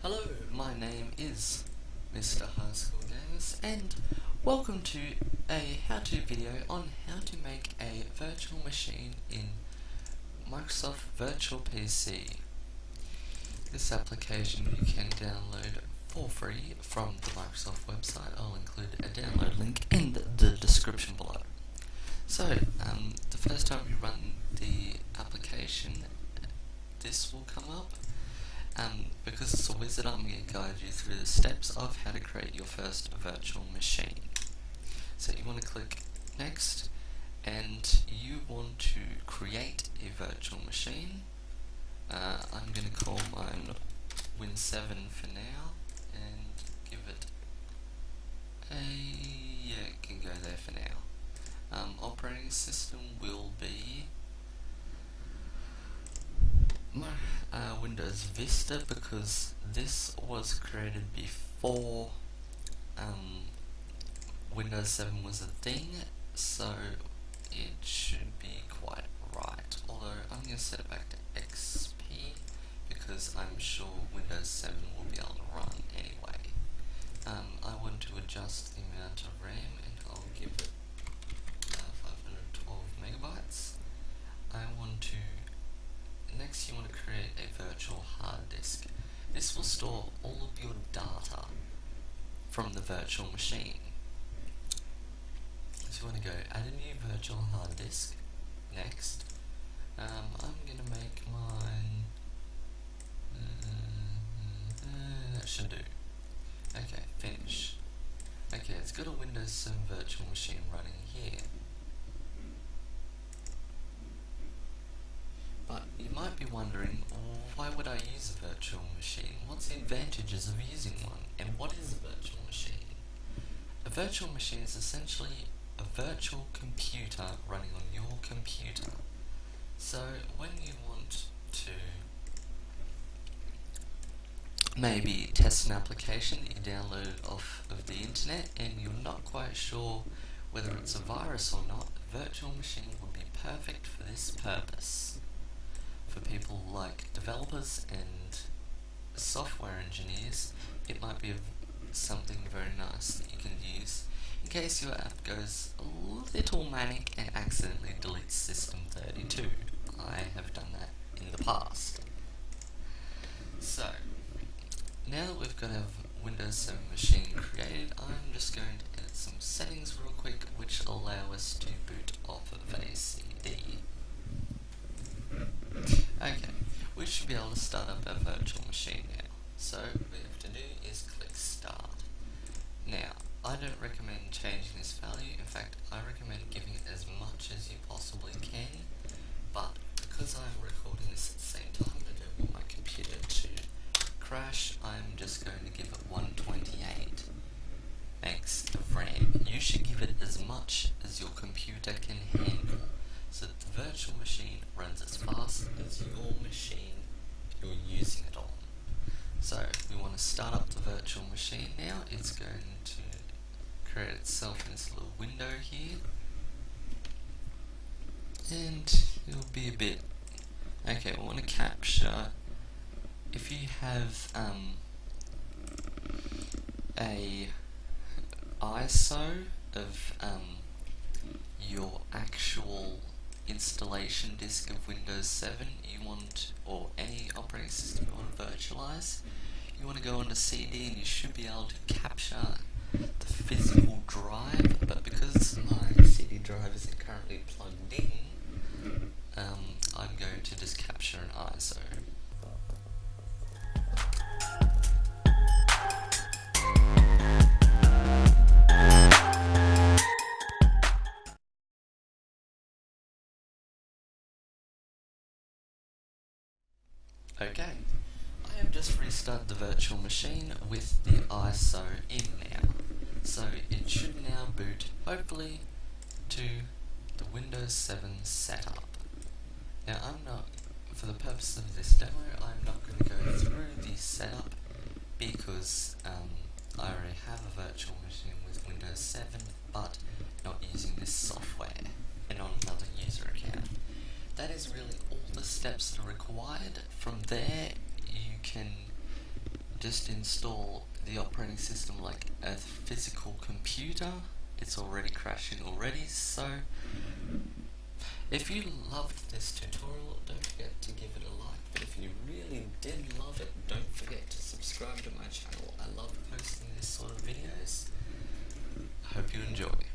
Hello, my name is Mr. High School Gamers, and welcome to a how-to video on how to make a virtual machine in Microsoft Virtual PC. This application you can download for free from the Microsoft website. I'll include a download link in the description below. So, the first time you run the application, this will come up. Because it's a wizard, I'm going to guide you through the steps of how to create your first virtual machine. So you want to click next, and you want to create a virtual machine. I'm going to call mine Win7 for now, and give it it can go there for now. Operating system will be Windows Vista, because this was created before Windows 7 was a thing, so it should be quite right. Although I'm going to set it back to XP because I'm sure Windows 7 will be able to run anyway. I want to adjust the amount of RAM, and I'll give it 512 megabytes. Next, you want to create a virtual hard disk. This will store all of your data from the virtual machine. So you want to go add a new virtual hard disk. Next, I'm going to make mine, that should do. Okay, finish. Okay, it's got a Windows 7 virtual machine running here. But you might be wondering, why would I use a virtual machine? What's the advantages of using one? And what is a virtual machine? A virtual machine is essentially a virtual computer running on your computer. So when you want to maybe test an application that you download off of the internet and you're not quite sure whether it's a virus or not, a virtual machine would be perfect for this purpose. For people like developers and software engineers, it might be something very nice that you can use in case your app goes a little manic and accidentally deletes System32. I have done that in the past. So, now that we've got a Windows 7 machine created, I'm just going to edit some settings real quick which allow us to boot off of a CD. Okay, we should be able to start up our virtual machine now. So what we have to do is click start. Now, I don't recommend changing this value. In fact, I recommend giving it as much as you possibly can, but because I'm recording this at the same time, I don't want my computer to crash, I'm just going to give it 128 megs of RAM. You should give it as much as your computer can handle, so that the virtual machine runs as fast as your machine you're using it on. So we want to start up the virtual machine now. It's going to create itself in this little window here, and it'll be a bit. Okay, we want to capture. If you have a ISO of your actual installation disk of Windows 7 you want, or any operating system you want to virtualize, you want to go onto CD and you should be able to capture the physical drive, but because my CD drive isn't currently plugged in, I'm going to just capture an ISO. Okay, I have just restarted the virtual machine with the ISO in now, so it should now boot, hopefully, to the Windows 7 setup. Now for the purpose of this demo, I'm not going to go through the setup because I already have a virtual machine with Windows 7, but not using this software and on another user account. That is really all the steps that are required. From there, you can just install the operating system like a physical computer. It's already crashing already, so if you loved this tutorial, don't forget to give it a like. But if you really did love it, don't forget to subscribe to my channel. I love posting this sort of videos. I hope you enjoy.